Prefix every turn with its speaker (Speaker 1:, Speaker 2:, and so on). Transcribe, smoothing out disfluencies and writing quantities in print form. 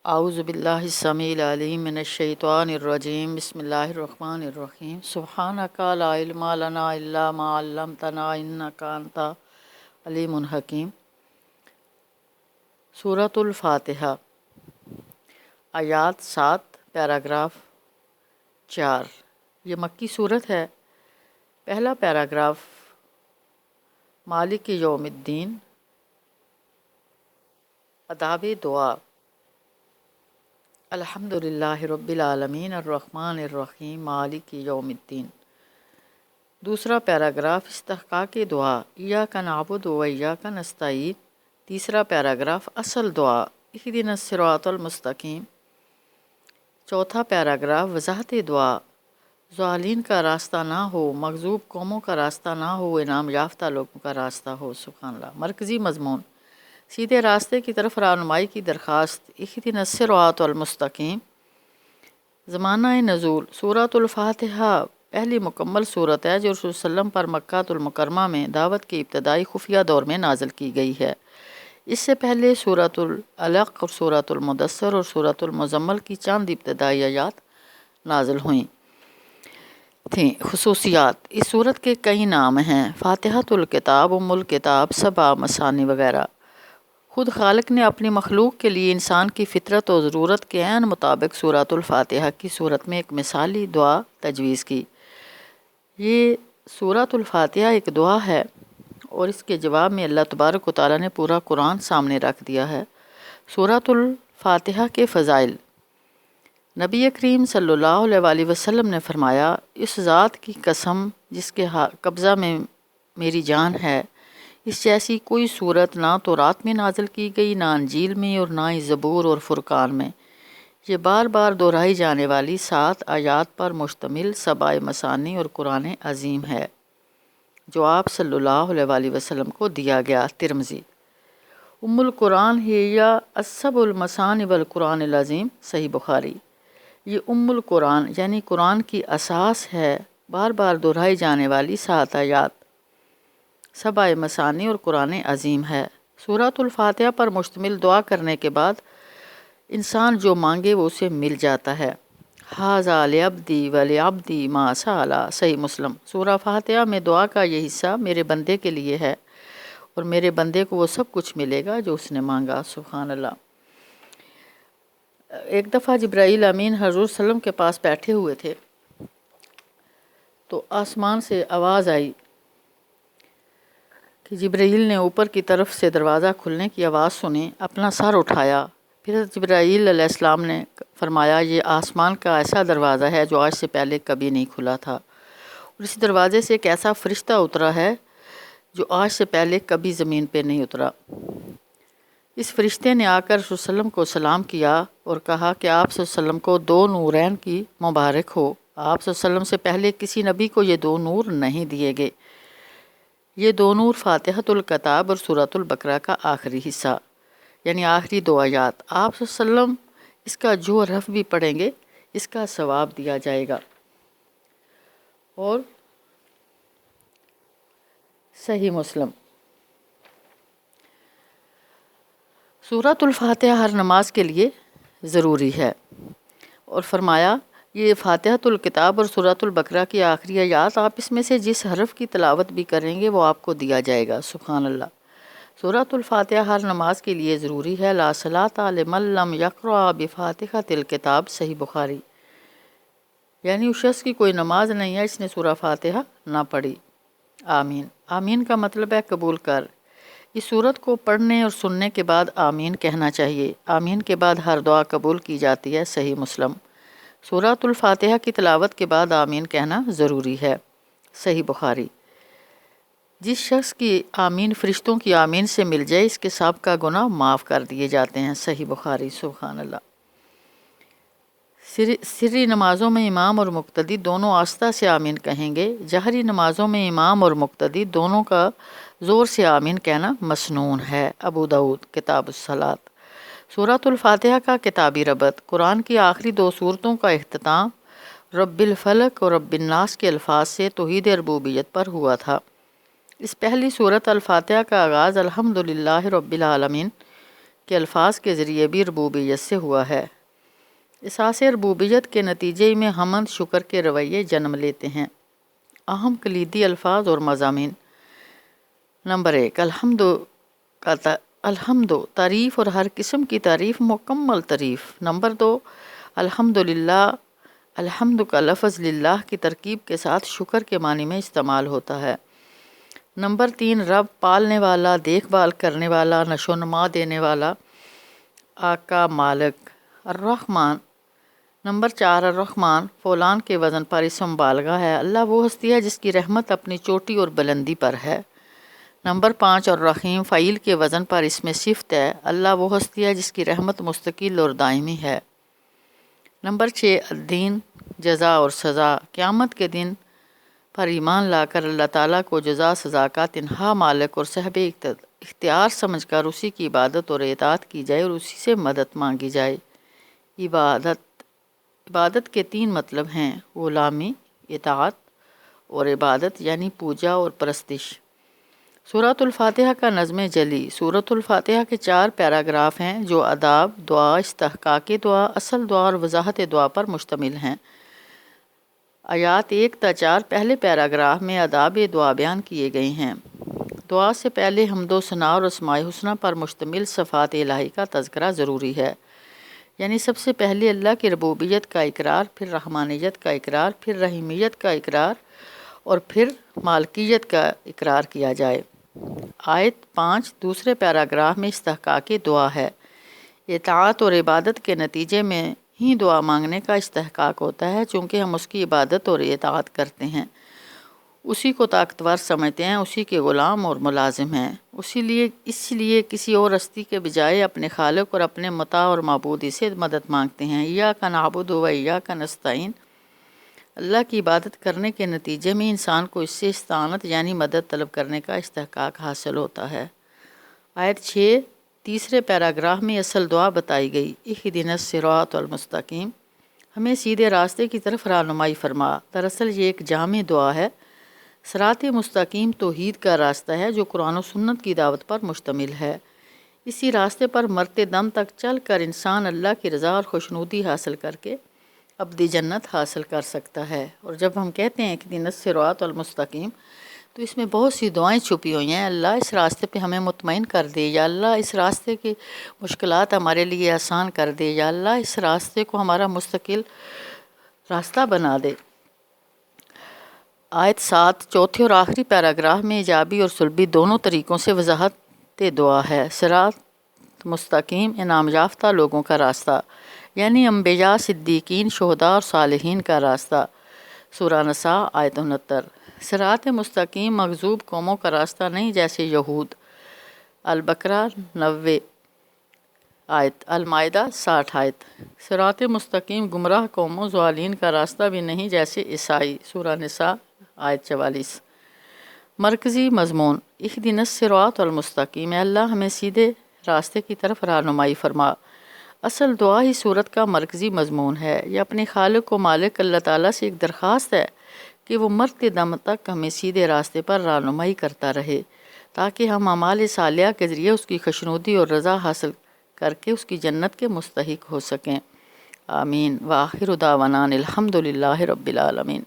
Speaker 1: اعوذ باللہ السمیع العلیم من الشیطان الرجیم بسم اللہ الرحمن الرحیم سبحانک لا علم لنا الا ما علمتنا انک انت علیم حکیم۔ سورۃ الفاتحہ، آیات 7 پیراگراف 4۔ یہ مکی صورت ہے۔ پہلا پیراگراف مالک یوم الدین، آداب دعا۔ الحمد للہ رب العالمین الرحمن الرحیم مالک یوم الدین۔ دوسرا پیراگراف استحقاق دعا، ایاک نعبد و ایاک نستعین۔ تیسرا پیراگراف اصل دعا، اہدنا الصراط المستقیم۔ چوتھا پیراگراف وضاحت دعا، ضالین کا راستہ نہ ہو، مغضوب قوموں کا راستہ نہ ہو، انعام یافتہ لوگوں کا راستہ ہو۔ سبحان اللہ۔ مرکزی مضمون، سیدھے راستے کی طرف رہنمائی کی درخواست، اہدنا الصراط المستقیم۔ زمانہ نزول، سورۃ الفاتحہ پہلی مکمل صورت ہے جو رسول صلی اللہ علیہ وسلم پر مکہ المکرمہ میں دعوت کے ابتدائی خفیہ دور میں نازل کی گئی ہے۔ اس سے پہلے سورۃ العلق اور سورۃ المدثر اور سورۃ المزمل کی چند ابتدائی آیات نازل ہوئیں تھیں۔ خصوصیات، اس صورت کے کئی نام ہیں: فاتحۃ الکتاب، ام الکتاب، سبع مثانی وغیرہ۔ خود خالق نے اپنی مخلوق کے لیے انسان کی فطرت و ضرورت کے عین مطابق سورۃ الفاتحہ کی صورت میں ایک مثالی دعا تجویز کی۔ یہ سورۃ الفاتحہ ایک دعا ہے اور اس کے جواب میں اللہ تبارک و تعالیٰ نے پورا قرآن سامنے رکھ دیا ہے۔ سورۃ الفاتحہ کے فضائل، نبی کریم صلی اللہ علیہ وآلہ وسلم نے فرمایا، اس ذات کی قسم جس کے قبضہ میں میری جان ہے، اس جیسی کوئی صورت نہ تورات میں نازل کی گئی، نہ انجیل میں اور نہ ہی زبور اور فرقان میں۔ یہ بار بار دہرائی جانے والی 7 آیات پر مشتمل سبع مثانی اور قرآن عظیم ہے جو آپ صلی اللہ علیہ وآلہ وسلم کو دیا گیا۔ ترمذی۔ ام القرآن ہی السبع المثانی والقرآن العظیم، صحیح بخاری۔ یہ ام القرآن یعنی قرآن کی اساس ہے، بار بار دہرائی جانے والی 7 آیات، سبع مثانی اور قرآن عظیم ہے۔ سورۃ الفاتحہ پر مشتمل دعا کرنے کے بعد انسان جو مانگے وہ اسے مل جاتا ہے۔ ھذا لعبدی ولعبدی ما سأل، صحیح مسلم۔ سورہ فاتحہ میں دعا کا یہ حصہ میرے بندے کے لیے ہے اور میرے بندے کو وہ سب کچھ ملے گا جو اس نے مانگا۔ سبحان اللہ۔ ایک دفعہ جبرائیل امین حضور صلی اللہ علیہ وسلم کے پاس بیٹھے ہوئے تھے تو آسمان سے آواز آئی کہ جبرائیل نے اوپر کی طرف سے دروازہ کھلنے کی آواز سنی، اپنا سر اٹھایا۔ پھر جبرائیل علیہ السلام نے فرمایا، یہ آسمان کا ایسا دروازہ ہے جو آج سے پہلے کبھی نہیں کھلا تھا، اور اس دروازے سے ایک ایسا فرشتہ اترا ہے جو آج سے پہلے کبھی زمین پہ نہیں اترا۔ اس فرشتے نے آ کر رسول صلی اللہ علیہ وسلم کو سلام کیا اور کہا کہ آپ صلی اللہ علیہ وسلم کو 2 نورین کی مبارک ہو۔ آپ صلی اللہ علیہ وسلم سے پہلے کسی نبی کو یہ 2 نور نہیں دیے گئے۔ یہ 2 نور فاتحۃ الکتاب اور سورۃ البقرہ کا آخری حصہ یعنی آخری 2 آیات۔ آپ صلی اللہ علیہ وسلم اس کا جو حرف بھی پڑھیں گے اس کا ثواب دیا جائے گا۔ اور صحیح مسلم۔ سورۃ الفاتحہ ہر نماز کے لیے ضروری ہے، اور فرمایا یہ فاتحۃ الکتاب اور سورۃ البقرہ کی آخری آیات، آپ اس میں سے جس حرف کی تلاوت بھی کریں گے وہ آپ کو دیا جائے گا۔ سبحان اللہ۔ سورۃ الفاتحہ ہر نماز کے لیے ضروری ہے۔ لا صلاۃ لمن لم یقرأ بفاتحۃ الکتاب، صحیح بخاری۔ یعنی اس شخص کی کوئی نماز نہیں ہے اس نے سورہ فاتحہ نہ پڑھی۔ آمین۔ آمین کا مطلب ہے قبول کر۔ اس سورت کو پڑھنے اور سننے کے بعد آمین کہنا چاہیے۔ آمین کے بعد ہر دعا قبول کی جاتی ہے، صحیح مسلم۔ سورۃ الفاتحہ کی تلاوت کے بعد آمین کہنا ضروری ہے، صحیح بخاری۔ جس شخص کی آمین فرشتوں کی آمین سے مل جائے اس کے سابقہ گناہ معاف کر دیے جاتے ہیں، صحیح بخاری۔ سبحان اللہ۔ سری نمازوں میں امام اور مقتدی دونوں آہستہ سے آمین کہیں گے۔ جہری نمازوں میں امام اور مقتدی دونوں کا زور سے آمین کہنا مسنون ہے۔ ابو داؤد کتاب الصلاۃ۔ سورۃ الفاتحہ کا کتابی ربط، قرآن کی آخری 2 سورتوں کا اختتام رب الفلق اور رب الناس کے الفاظ سے توحید ربوبیت پر ہوا تھا۔ اس پہلی سورت الفاتحہ کا آغاز الحمدللہ رب العالمین کے الفاظ کے ذریعے بھی ربوبیت سے ہوا ہے۔ احساس ربوبیت کے نتیجے میں حمد شکر کے رویے جنم لیتے ہیں۔ اہم کلیدی الفاظ اور مضامین۔ نمبر 1، الحمد تعریف اور ہر قسم کی تعریف، مکمل تعریف۔ نمبر 2، الحمدللہ، الحمد کا لفظ للہ کی ترکیب کے ساتھ شکر کے معنی میں استعمال ہوتا ہے۔ نمبر 3، رب پالنے والا، دیکھ بھال کرنے والا، نشو و نما دینے والا، آقا، مالک۔ الرحمن۔ نمبر 4، الرحمن فعلان کے وزن پر اسم بالغہ ہے۔ اللہ وہ ہستی ہے جس کی رحمت اپنی چوٹی اور بلندی پر ہے۔ نمبر 5، الرحیم فعیل کے وزن پر اسم صفت ہے۔ اللہ وہ ہستی ہے جس کی رحمت مستقل اور دائمی ہے۔ نمبر 6، الدین جزا اور سزا، قیامت کے دن پر ایمان لا کر اللہ تعالیٰ کو جزا سزا کا تنہا مالک اور صاحب اختیار سمجھ کر اسی کی عبادت اور اطاعت کی جائے اور اسی سے مدد مانگی جائے۔ عبادت کے 3 مطلب ہیں، غلامی، اطاعت اور عبادت یعنی پوجا اور پرستش۔ سورۃ الفاتحہ کا نظم جلی۔ سورۃ الفاتحہ کے 4 پیراگراف ہیں جو آداب، دعا، استحقاق دعا، اصل دعا اور وضاحت دعا پر مشتمل ہیں۔ آیات 1 تا 4 پہلے پیراگراف میں آداب دعا بیان کیے گئے ہیں۔ دعا سے پہلے حمد و ثناء اور اسماء حسنہ پر مشتمل صفات الہی کا تذکرہ ضروری ہے، یعنی سب سے پہلے اللہ کی ربوبیت کا اقرار، پھر رحمانیت کا اقرار، پھر رحیمیت کا اقرار اور پھر مالکیت کا اقرار کیا جائے۔ آیت 5 دوسرے پیراگراف میں استحقاق دعا ہے۔ اطاعت اور عبادت کے نتیجے میں ہی دعا مانگنے کا استحقاق ہوتا ہے، چونکہ ہم اس کی عبادت اور اطاعت کرتے ہیں، اسی کو طاقتور سمجھتے ہیں، اسی کے غلام اور ملازم ہیں، اس لیے کسی اور ہستی کے بجائے اپنے خالق اور اپنے مطاع اور معبود سے مدد مانگتے ہیں۔ ایاک نعبد و ایاک نستعین، اللہ کی عبادت کرنے کے نتیجے میں انسان کو اس سے استعانت یعنی مدد طلب کرنے کا استحقاق حاصل ہوتا ہے۔ آیت 6 تیسرے پیراگراف میں اصل دعا بتائی گئی، اہدنا الصراط المستقیم، ہمیں سیدھے راستے کی طرف رہنمائی فرما۔ دراصل یہ ایک جامع دعا ہے۔ صراط مستقیم توحید کا راستہ ہے جو قرآن و سنت کی دعوت پر مشتمل ہے۔ اسی راستے پر مرتے دم تک چل کر انسان اللہ کی رضا اور خوشنودی حاصل کر کے ابدی جنت حاصل کر سکتا ہے۔ اور جب ہم کہتے ہیں کہ اہدنا الصراط المستقیم تو اس میں بہت سی دعائیں چھپی ہوئی ہیں۔ اللہ اس راستے پہ ہمیں مطمئن کر دے، یا اللہ اس راستے کی مشکلات ہمارے لیے آسان کر دے، یا اللہ اس راستے کو ہمارا مستقل راستہ بنا دے۔ آیت 7 چوتھے اور آخری پیراگراف میں ایجابی اور سلبی دونوں طریقوں سے وضاحت دعا ہے۔ صراط مستقیم انعام یافتہ لوگوں کا راستہ، یعنی انبیاء، صدیقین، شہداء اور صالحین کا راستہ۔ سورہ نساء آیت 69۔ صراط مستقیم مغضوب قوموں کا راستہ نہیں جیسے یہود۔ البقرہ 90 آیت، المائدہ 60 آیت۔ صراط مستقیم گمراہ قوموں، ضالین کا راستہ بھی نہیں جیسے عیسائی۔ سورہ نساء آیت 44۔ مرکزی مضمون، اہدنا الصراط المستقیم، اے اللہ ہمیں سیدھے راستے کی طرف رہنمائی فرما۔ اصل دعا ہی صورت کا مرکزی مضمون ہے۔ یہ اپنے خالق و مالک اللہ تعالیٰ سے ایک درخواست ہے کہ وہ مرتے دم تک ہمیں سیدھے راستے پر رہنمائی کرتا رہے، تاکہ ہم اعمال صالحہ کے ذریعے اس کی خوشنودی اور رضا حاصل کر کے اس کی جنت کے مستحق ہو سکیں۔ آمین۔ وآخر دعوانا الحمد للہ رب العالمین۔